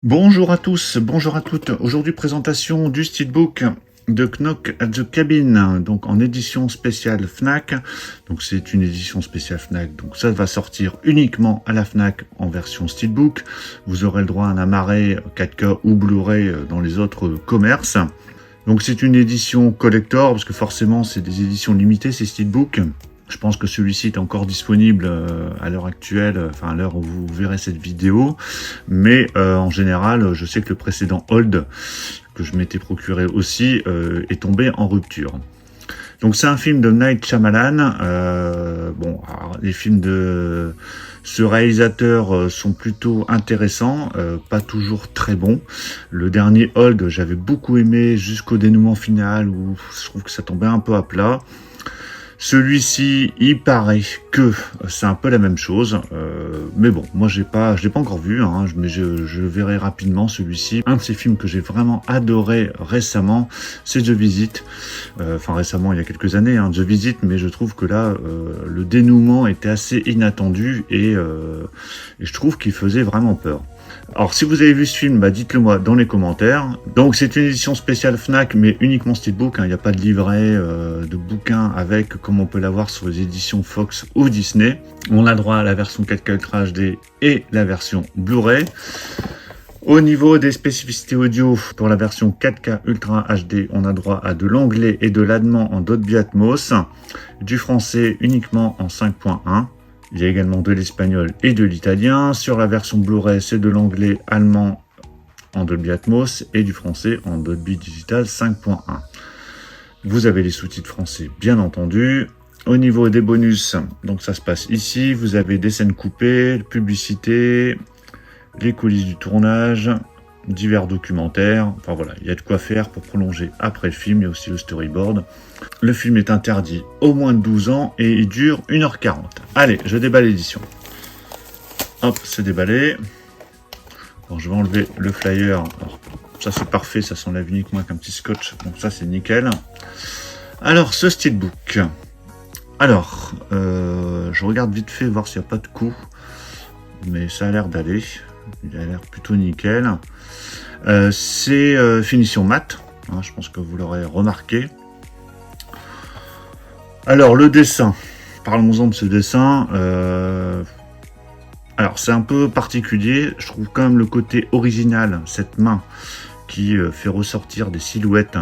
Bonjour à tous, bonjour à toutes. Aujourd'hui, présentation du steelbook de Knock at the Cabin, donc en édition spéciale Fnac. Donc c'est une édition spéciale Fnac, donc ça va sortir uniquement à la Fnac en version steelbook. Vous aurez le droit à un amarré 4K ou Blu-ray dans les autres commerces. Donc c'est une édition collector, parce que forcément c'est des éditions limitées ces steelbooks. Je pense que celui-ci est encore disponible à l'heure actuelle, enfin à l'heure où vous verrez cette vidéo. Mais en général, je sais que le précédent Hold, que je m'étais procuré aussi, est tombé en rupture. Donc c'est un film de Night Shyamalan. Bon, alors, les films de ce réalisateur sont plutôt intéressants, pas toujours très bons. Le dernier Hold, j'avais beaucoup aimé jusqu'au dénouement final où je trouve que ça tombait un peu à plat. Celui-ci, il paraît que c'est un peu la même chose, mais bon, moi je l'ai pas encore vu, hein, mais je verrai rapidement celui-ci. Un de ces films que j'ai vraiment adoré récemment, c'est The Visit. Enfin récemment, il y a quelques années, hein, The Visit, mais je trouve que là, le dénouement était assez inattendu et je trouve qu'il faisait vraiment peur. Alors si vous avez vu ce film, dites-le moi dans les commentaires. Donc c'est une édition spéciale Fnac, mais uniquement steelbook, il n'y a pas de livret de bouquin avec, comme on peut l'avoir sur les éditions Fox ou Disney. On a droit à la version 4K Ultra HD et la version Blu-ray. Au niveau des spécificités audio, pour la version 4K Ultra HD, on a droit à de l'anglais et de l'allemand en Dolby Atmos, du français uniquement en 5.1. Il y a également de l'espagnol et de l'italien. Sur la version Blu-ray, c'est de l'anglais, allemand en Dolby Atmos et du français en Dolby Digital 5.1. Vous avez les sous-titres français, bien entendu. Au niveau des bonus, donc ça se passe ici. Vous avez des scènes coupées, publicités, les coulisses du tournage, divers documentaires. Enfin voilà, il y a de quoi faire pour prolonger après le film. Il y a aussi le storyboard. Le film est interdit au moins de 12 ans et il dure 1h40. Allez, je déballe l'édition. Hop, c'est déballé. Alors, je vais enlever le flyer. Alors, ça c'est parfait, ça s'enlève uniquement avec un petit scotch. Donc ça c'est nickel. Alors, ce steelbook. Alors, je regarde vite fait voir s'il n'y a pas de coup. Mais ça a l'air d'aller. Il a l'air plutôt nickel. C'est finition mat. Hein, je pense que vous l'aurez remarqué. Alors, le dessin. Parlons-en de ce dessin. Alors, c'est un peu particulier. Je trouve quand même le côté original, cette main qui fait ressortir des silhouettes.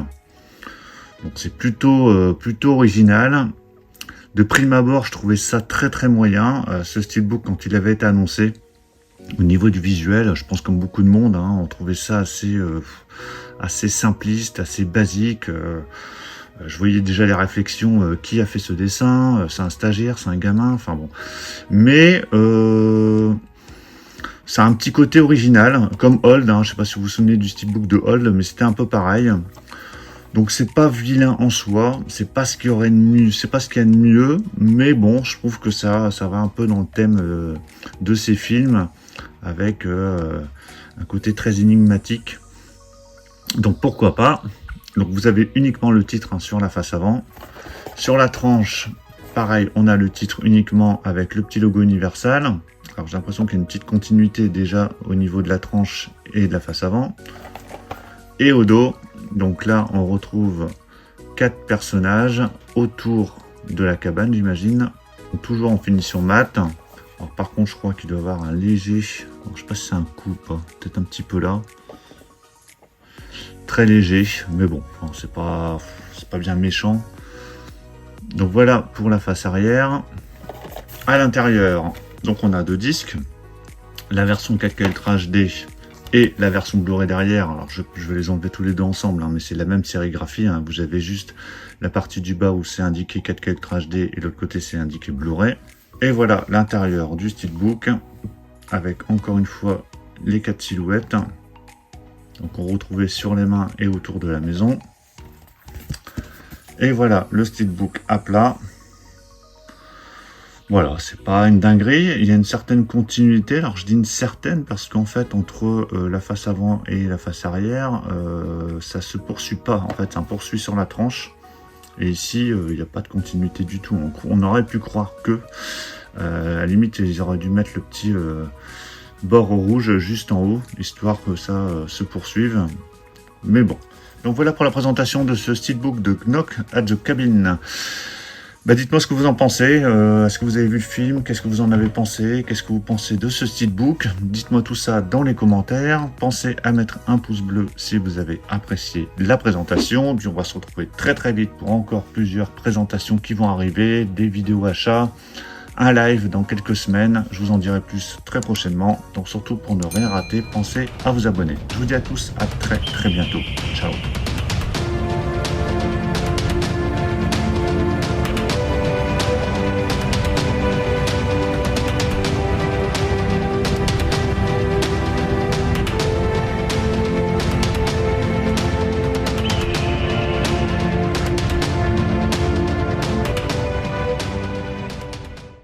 Donc, c'est plutôt original. De prime abord, je trouvais ça très très moyen. Ce steelbook, quand il avait été annoncé, au niveau du visuel, je pense comme beaucoup de monde, hein, on trouvait ça assez simpliste, assez basique. Je voyais déjà les réflexions, qui a fait ce dessin, c'est un stagiaire, c'est un gamin, enfin bon. Mais ça a un petit côté original, comme Hold, hein, je sais pas si vous vous souvenez du steelbook de Hold, mais c'était un peu pareil. Donc c'est pas vilain en soi, c'est pas ce qu'il y aurait de mieux, c'est pas ce qu'il y a de mieux, mais bon, je trouve que ça va un peu dans le thème de ces films, avec un côté très énigmatique. Donc pourquoi pas. Donc vous avez uniquement le titre, hein, sur la face avant. Sur la tranche, pareil, on a le titre uniquement avec le petit logo Universal. Alors j'ai l'impression qu'il y a une petite continuité déjà au niveau de la tranche et de la face avant. Et au dos, donc là on retrouve 4 personnages autour de la cabane, j'imagine. Toujours en finition mat. Alors par contre je crois qu'il doit y avoir un léger... Alors, je sais pas si c'est un coup ou pas, peut-être un petit peu là. Très léger, mais bon, enfin, c'est pas bien méchant. Donc voilà pour la face arrière. À l'intérieur, donc on a 2 disques. La version 4K Ultra HD et la version Blu-ray derrière. Alors je vais les enlever tous les deux ensemble, hein, mais c'est la même sérigraphie. Hein. Vous avez juste la partie du bas où c'est indiqué 4K Ultra HD et l'autre côté c'est indiqué Blu-ray. Et voilà l'intérieur du steelbook avec encore une fois les 4 silhouettes. Donc on retrouvait sur les mains et autour de la maison. Et voilà le steelbook à plat. Voilà, c'est pas une dinguerie, il y a une certaine continuité. Alors je dis une certaine parce qu'en fait entre la face avant et la face arrière, ça se poursuit pas. En fait, ça poursuit sur la tranche. Et ici, il n'y a pas de continuité du tout. On aurait pu croire que, à la limite, ils auraient dû mettre le petit bord rouge juste en haut, histoire que ça se poursuive. Mais bon. Donc voilà pour la présentation de ce steelbook de Knock at the Cabin. Bah, dites-moi ce que vous en pensez. Est-ce que vous avez vu le film? Qu'est-ce que vous en avez pensé? Qu'est-ce que vous pensez de ce steelbook? Dites-moi tout ça dans les commentaires. Pensez à mettre un pouce bleu si vous avez apprécié la présentation. Puis on va se retrouver très très vite pour encore plusieurs présentations qui vont arriver, des vidéos achats, un live dans quelques semaines. Je vous en dirai plus très prochainement. Donc surtout pour ne rien rater, pensez à vous abonner. Je vous dis à tous à très très bientôt. Ciao.